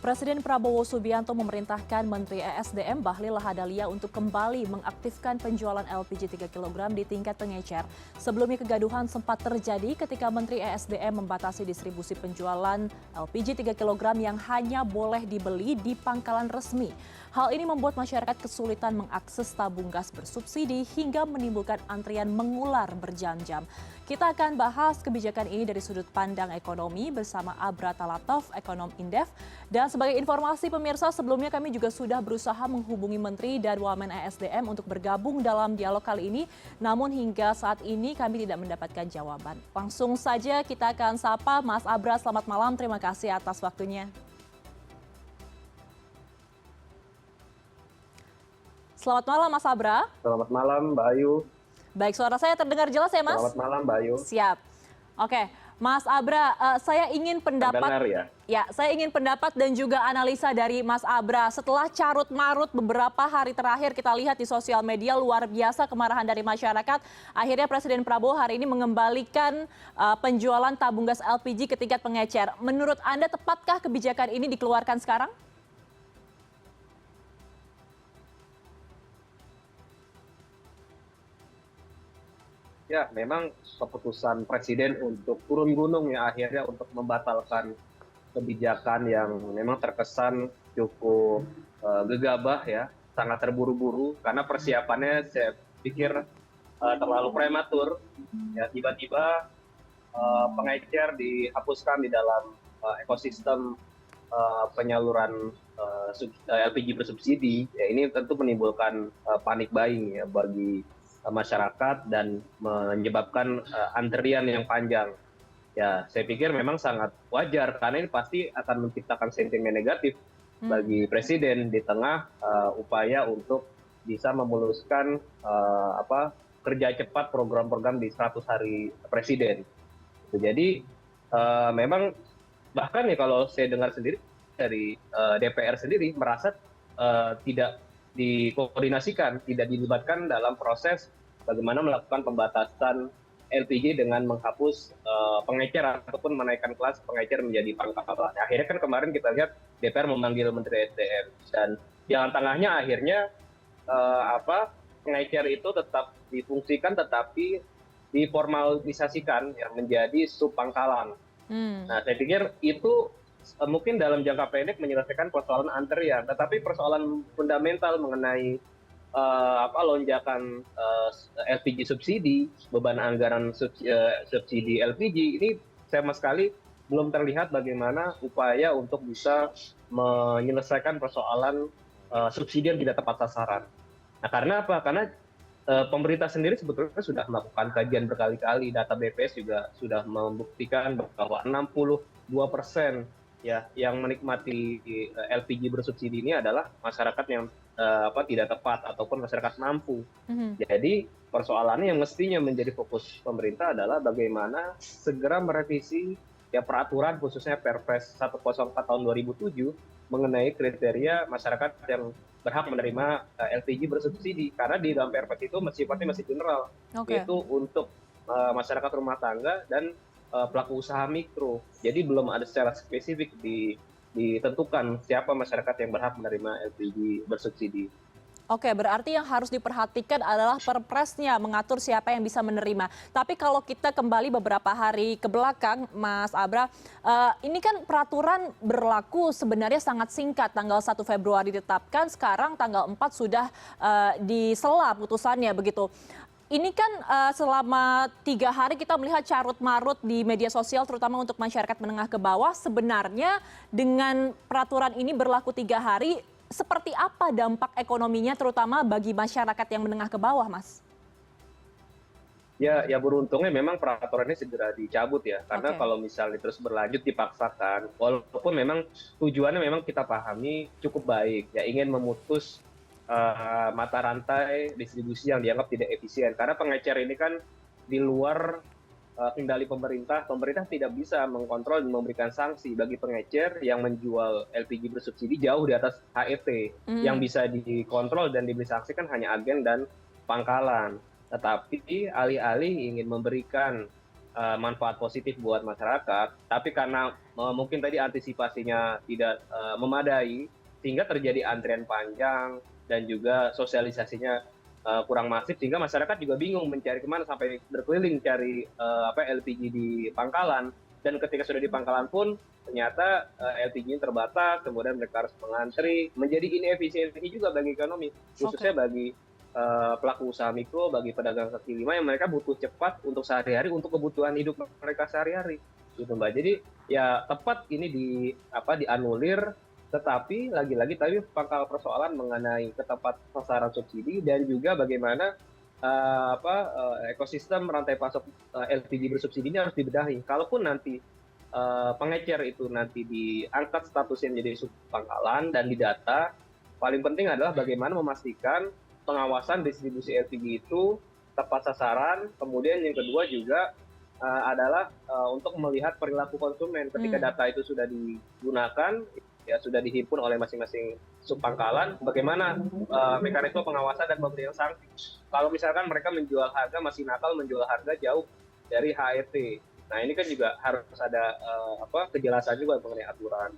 Presiden Prabowo Subianto memerintahkan Menteri ESDM Bahlil Lahadalia untuk kembali mengaktifkan penjualan LPG 3 kg di tingkat pengecer. Sebelumnya kegaduhan sempat terjadi ketika Menteri ESDM membatasi distribusi penjualan LPG 3 kg yang hanya boleh dibeli di pangkalan resmi. Hal ini membuat masyarakat kesulitan mengakses tabung gas bersubsidi hingga menimbulkan antrian mengular berjam-jam. Kita akan bahas kebijakan ini dari sudut pandang ekonomi bersama Abra Talatov, ekonom Indef. Dan sebagai informasi pemirsa, sebelumnya kami juga sudah berusaha menghubungi Menteri dan Wamen ESDM untuk bergabung dalam dialog kali ini. Namun hingga saat ini kami tidak mendapatkan jawaban. Langsung saja kita akan sapa Mas Abra, selamat malam, terima kasih atas waktunya. Selamat malam Mas Abra. Selamat malam Mbak Ayu. Baik, suara saya terdengar jelas ya Mas? Selamat malam Mbak Ayu. Siap. Oke, Mas Abra, saya ingin pendapat. Terdengar ya? Ya, saya ingin pendapat dan juga analisa dari Mas Abra. Setelah carut-marut beberapa hari terakhir kita lihat di sosial media luar biasa kemarahan dari masyarakat. Akhirnya Presiden Prabowo hari ini mengembalikan penjualan tabung gas LPG ke tingkat pengecer. Menurut Anda tepatkah kebijakan ini dikeluarkan sekarang? Ya, memang keputusan Presiden untuk turun gunung ya akhirnya untuk membatalkan kebijakan yang memang terkesan cukup gegabah ya, sangat terburu-buru karena persiapannya saya pikir terlalu prematur. Ya, tiba-tiba pengecer dihapuskan di dalam ekosistem penyaluran LPG bersubsidi. Ya, ini tentu menimbulkan panik buying ya bagi masyarakat dan menyebabkan antrian yang panjang. Ya, saya pikir memang sangat wajar karena ini pasti akan menciptakan sentimen negatif bagi Presiden di tengah upaya untuk bisa memuluskan kerja cepat program-program di 100 hari Presiden. Jadi memang bahkan ya kalau saya dengar sendiri dari DPR sendiri merasa tidak dikoordinasikan, tidak dilibatkan dalam proses bagaimana melakukan pembatasan LPG dengan menghapus pengecer ataupun menaikkan kelas pengecer menjadi pangkalan. Akhirnya kan kemarin kita lihat DPR memanggil Menteri SDM dan jalan tengahnya akhirnya pengecer itu tetap difungsikan tetapi diformalisasikan ya, menjadi subpangkalan. Nah, saya pikir itu mungkin dalam jangka pendek menyelesaikan persoalan antrian, tetapi persoalan fundamental mengenai lonjakan LPG subsidi, beban anggaran subsidi LPG ini sama sekali belum terlihat bagaimana upaya untuk bisa menyelesaikan persoalan subsidi yang tidak tepat sasaran. Nah, karena apa? Karena pemerintah sendiri sebetulnya sudah melakukan kajian berkali-kali, data BPS juga sudah membuktikan bahwa 62% ya yang menikmati LPG bersubsidi ini adalah masyarakat yang tidak tepat ataupun masyarakat mampu. Jadi persoalannya yang mestinya menjadi fokus pemerintah adalah bagaimana segera merevisi ya peraturan khususnya Perpres 104 tahun 2007 mengenai kriteria masyarakat yang berhak menerima LPG bersubsidi, karena di dalam Perpres itu sifatnya masih general, yaitu untuk masyarakat rumah tangga dan pelaku usaha mikro. Jadi belum ada secara spesifik ditentukan siapa masyarakat yang berhak menerima LPG bersubsidi. Oke, berarti yang harus diperhatikan adalah perpresnya mengatur siapa yang bisa menerima. Tapi kalau kita kembali beberapa hari ke belakang, Mas Abra, ini kan peraturan berlaku sebenarnya sangat singkat. Tanggal 1 Februari ditetapkan, sekarang tanggal 4 sudah disela putusannya begitu. Ini kan selama 3 hari kita melihat carut-marut di media sosial terutama untuk masyarakat menengah ke bawah. Sebenarnya dengan peraturan ini berlaku 3 hari, seperti apa dampak ekonominya terutama bagi masyarakat yang menengah ke bawah, Mas? Ya beruntungnya memang peraturannya segera dicabut ya. Karena kalau misalnya terus berlanjut dipaksakan, walaupun memang tujuannya memang kita pahami cukup baik. Ya ingin memutus mata rantai distribusi yang dianggap tidak efisien. Karena pengecer ini kan di luar kendali pemerintah tidak bisa mengkontrol dan memberikan sanksi bagi pengecer yang menjual LPG bersubsidi jauh di atas HET. Yang bisa dikontrol dan diberi sanksi kan hanya agen dan pangkalan. Tetapi alih-alih ingin memberikan manfaat positif buat masyarakat, tapi karena mungkin tadi antisipasinya tidak memadai, sehingga terjadi antrian panjang dan juga sosialisasinya kurang masif, sehingga masyarakat juga bingung mencari kemana sampai berkeliling cari LPG di pangkalan. Dan ketika sudah di pangkalan pun ternyata LPG ini terbatas, kemudian mereka harus mengantri, menjadi inefisiensi juga bagi ekonomi, khususnya bagi pelaku usaha mikro, bagi pedagang kaki lima yang mereka butuh cepat untuk sehari-hari, untuk kebutuhan hidup mereka sehari-hari, gitu Mbak. Jadi ya tepat ini dianulir, tetapi lagi-lagi tadi pangkal persoalan mengenai ketepat sasaran subsidi dan juga bagaimana ekosistem rantai pasok LPG bersubsidi ini harus dibenahi. Kalaupun nanti pengecer itu nanti diangkat statusnya menjadi subpangkalan dan didata, paling penting adalah bagaimana memastikan pengawasan distribusi LPG itu tepat sasaran. Kemudian yang kedua juga adalah untuk melihat perilaku konsumen ketika data itu sudah digunakan, ya sudah dihimpun oleh masing-masing subpangkalan, bagaimana mekanisme pengawasan dan pemberian sanksi. Kalau misalkan mereka menjual harga, masih nakal menjual harga jauh dari HET. Nah ini kan juga harus ada kejelasan juga mengenai aturan.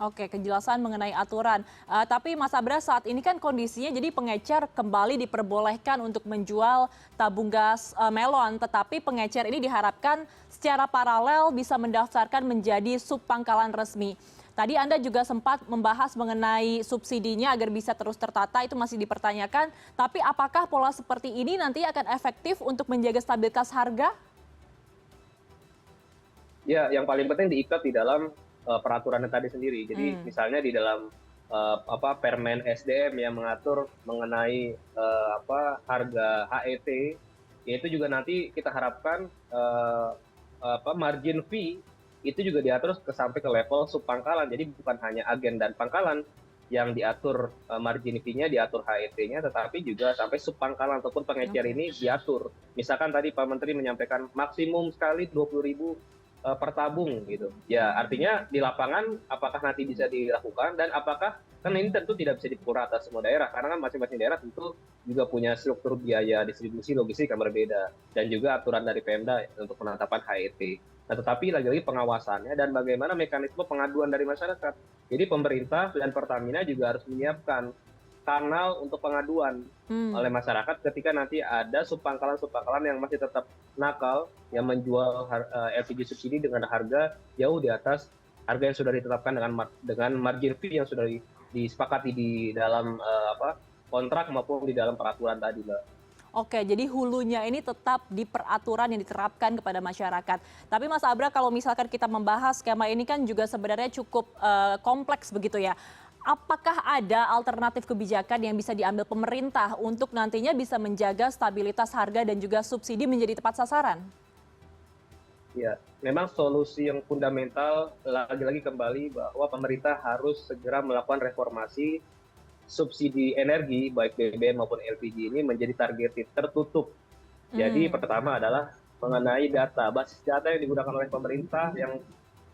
Oke, kejelasan mengenai aturan. Tapi Mas Abra, saat ini kan kondisinya jadi pengecer kembali diperbolehkan untuk menjual tabung gas melon, tetapi pengecer ini diharapkan secara paralel bisa mendaftarkan menjadi subpangkalan resmi. Tadi Anda juga sempat membahas mengenai subsidinya agar bisa terus tertata, itu masih dipertanyakan. Tapi apakah pola seperti ini nanti akan efektif untuk menjaga stabilitas harga? Ya, yang paling penting diikat di dalam peraturannya tadi sendiri. Jadi misalnya di dalam Permen SDM yang mengatur mengenai harga HET, yaitu juga nanti kita harapkan margin fee itu juga diatur sampai ke level subpangkalan. Jadi bukan hanya agen dan pangkalan yang diatur margin fee-nya, diatur HET-nya, tetapi juga sampai subpangkalan ataupun pengecer ini diatur. Misalkan tadi Pak Menteri menyampaikan maksimum sekali 20.000 per tabung gitu. Ya artinya di lapangan apakah nanti bisa dilakukan dan apakah, kan ini tentu tidak bisa dipukul rata semua daerah karena kan masing-masing daerah tentu juga punya struktur biaya distribusi logistik yang berbeda dan juga aturan dari Pemda untuk penetapan HET. Nah, tetapi lagi-lagi pengawasannya dan bagaimana mekanisme pengaduan dari masyarakat. Jadi pemerintah dan Pertamina juga harus menyiapkan kanal untuk pengaduan oleh masyarakat ketika nanti ada subpangkalan yang masih tetap nakal yang menjual LPG subsidi dengan harga jauh di atas harga yang sudah ditetapkan dengan margin fee yang sudah disepakati di dalam kontrak maupun di dalam peraturan tadi, Mbak. Oke, jadi hulunya ini tetap di peraturan yang diterapkan kepada masyarakat. Tapi Mas Abra, kalau misalkan kita membahas skema ini kan juga sebenarnya cukup kompleks begitu ya. Apakah ada alternatif kebijakan yang bisa diambil pemerintah untuk nantinya bisa menjaga stabilitas harga dan juga subsidi menjadi tepat sasaran? Ya, memang solusi yang fundamental lagi-lagi kembali bahwa pemerintah harus segera melakukan reformasi subsidi energi baik BBM maupun LPG ini menjadi targeted tertutup. Jadi pertama adalah mengenai data, basis data yang digunakan oleh pemerintah yang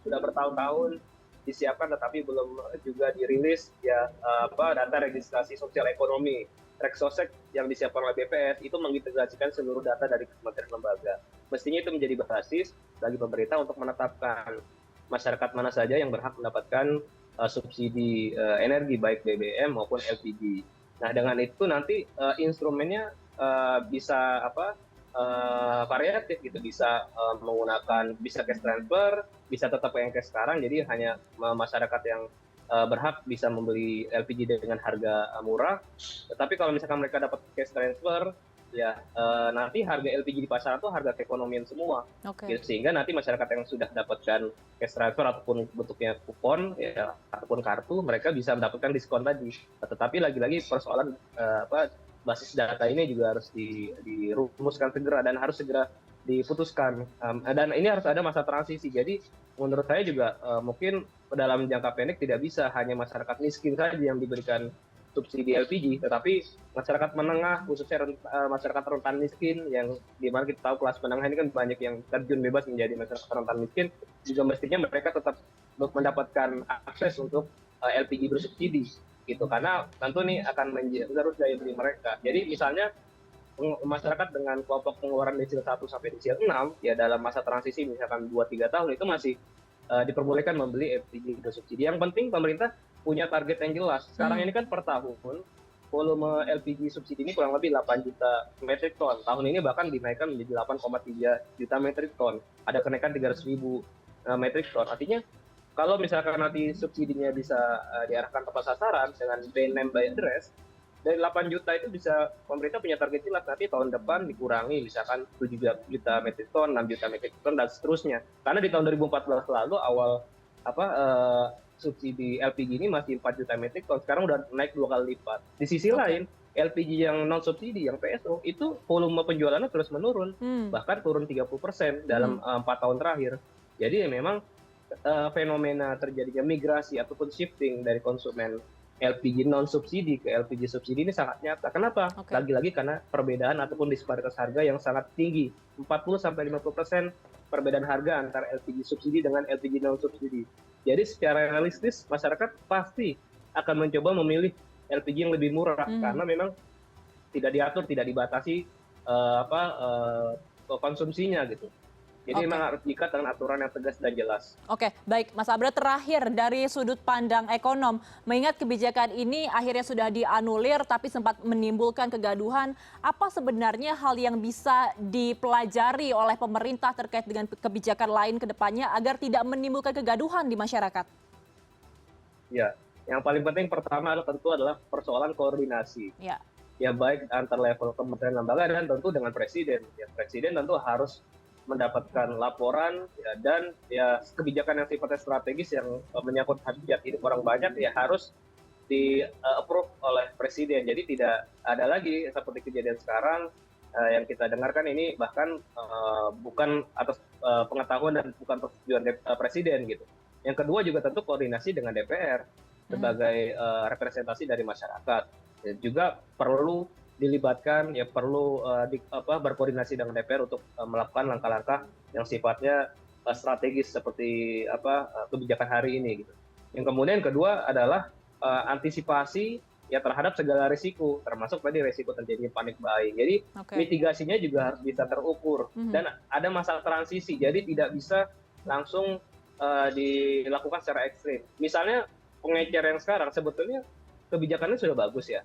sudah bertahun-tahun disiapkan tetapi belum juga dirilis ya data registrasi sosial ekonomi Reksosek yang disiapkan oleh BPS itu mengintegrasikan seluruh data dari kementerian lembaga. Mestinya itu menjadi basis bagi pemerintah untuk menetapkan masyarakat mana saja yang berhak mendapatkan subsidi energi baik BBM maupun LPG. Nah dengan itu nanti instrumennya bisa variatif gitu, bisa menggunakan bisa cash transfer, bisa tetap yang cash sekarang, jadi hanya masyarakat yang berhak bisa membeli LPG dengan harga murah. Tetapi kalau misalkan mereka dapat cash transfer, ya nanti harga LPG di pasaran itu harga keekonomian semua. Gitu, sehingga nanti masyarakat yang sudah dapatkan cash transfer ataupun bentuknya kupon ya ataupun kartu, mereka bisa mendapatkan diskon tadi. Tetapi lagi-lagi persoalan basis data ini juga harus dirumuskan segera dan harus segera diputuskan. Dan ini harus ada masa transisi. Jadi menurut saya juga mungkin dalam jangka pendek tidak bisa hanya masyarakat miskin saja yang diberikan subsidi LPG, tetapi masyarakat menengah, khususnya masyarakat rentan miskin, yang dimana kita tahu kelas menengah ini kan banyak yang terjun bebas menjadi masyarakat rentan miskin, juga mestinya mereka tetap mendapatkan akses untuk LPG bersubsidi, gitu. Karena tentu nih akan mengerus daya beli mereka. Jadi misalnya masyarakat dengan kelompok pengeluaran desil 1 sampai desil 6 ya dalam masa transisi misalkan 2-3 tahun itu masih diperbolehkan membeli LPG bersubsidi. Yang penting pemerintah punya target yang jelas. Sekarang ini kan per tahun volume LPG subsidi ini kurang lebih 8 juta metrik ton. Tahun ini bahkan dinaikkan menjadi 8,3 juta metrik ton. Ada kenaikan 300.000 metrik ton. Artinya kalau misalkan nanti subsidinya bisa diarahkan tepat sasaran dengan pay name by address, dari 8 juta itu bisa pemerintah punya target jelas nanti tahun depan dikurangi misalkan 7 juta metrik ton, 6 juta metrik ton dan seterusnya. Karena di tahun 2014 lalu awal subsidi LPG ini masih 4 juta metrik ton, sekarang udah naik 2 kali lipat. Di sisi lain, LPG yang non subsidi, yang PSO, itu volume penjualannya terus menurun, bahkan turun 30% dalam 4 tahun terakhir. Jadi memang fenomena terjadinya migrasi ataupun shifting dari konsumen LPG non subsidi ke LPG subsidi ini sangat nyata. Kenapa? Lagi-lagi karena perbedaan ataupun disparitas harga yang sangat tinggi, 40-50% perbedaan harga antara LPG subsidi dengan LPG non subsidi. Jadi secara realistis masyarakat pasti akan mencoba memilih LPG yang lebih murah karena memang tidak diatur, tidak dibatasi konsumsinya gitu. Jadi memang harus diikat dengan aturan yang tegas dan jelas. Oke, baik Mas Abra, terakhir dari sudut pandang ekonom, mengingat kebijakan ini akhirnya sudah dianulir tapi sempat menimbulkan kegaduhan, apa sebenarnya hal yang bisa dipelajari oleh pemerintah terkait dengan kebijakan lain ke depannya agar tidak menimbulkan kegaduhan di masyarakat? Ya, yang paling penting pertama tentu adalah persoalan koordinasi. Ya baik antar level kementerian lembaga dan tentu dengan presiden. Ya, presiden tentu harus mendapatkan laporan ya, dan ya kebijakan yang sifatnya strategis yang menyangkut hajat hidup orang banyak ya harus di-approve oleh presiden. Jadi tidak ada lagi seperti kejadian sekarang yang kita dengarkan ini bahkan bukan atas pengetahuan dan bukan persetujuan presiden gitu. Yang kedua juga tentu koordinasi dengan DPR sebagai representasi dari masyarakat. Ya, juga perlu dilibatkan, ya perlu berkoordinasi dengan DPR untuk melakukan langkah-langkah yang sifatnya strategis seperti kebijakan hari ini gitu. Yang kemudian kedua adalah antisipasi ya terhadap segala risiko, termasuk tadi risiko terjadinya panik buying. Jadi mitigasinya juga harus bisa terukur dan ada masa transisi, jadi tidak bisa langsung dilakukan secara ekstrim. Misalnya pengecer yang sekarang sebetulnya kebijakannya sudah bagus ya,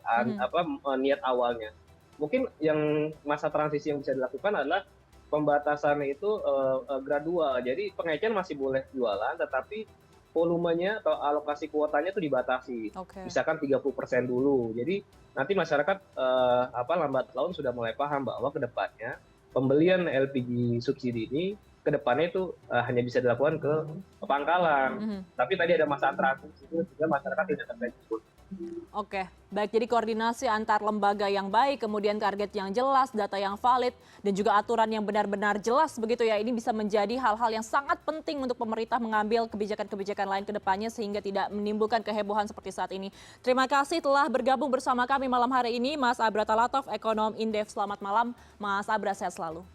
niat awalnya. Mungkin yang masa transisi yang bisa dilakukan adalah pembatasan itu gradual. Jadi pengecer masih boleh jualan, tetapi volumenya atau alokasi kuotanya itu dibatasi. Misalkan 30% dulu. Jadi nanti masyarakat lambat laun sudah mulai paham bahwa ke depannya pembelian LPG subsidi ini ke depannya itu hanya bisa dilakukan ke pangkalan. Tapi tadi ada masa transisi itu sehingga masyarakat tidak terkejut. Oke, baik, jadi koordinasi antar lembaga yang baik, kemudian target yang jelas, data yang valid, dan juga aturan yang benar-benar jelas begitu ya. Ini bisa menjadi hal-hal yang sangat penting untuk pemerintah mengambil kebijakan-kebijakan lain ke depannya sehingga tidak menimbulkan kehebohan seperti saat ini. Terima kasih telah bergabung bersama kami malam hari ini, Mas Abra Talatov, ekonom Indef. Selamat malam, Mas Abra, sehat selalu.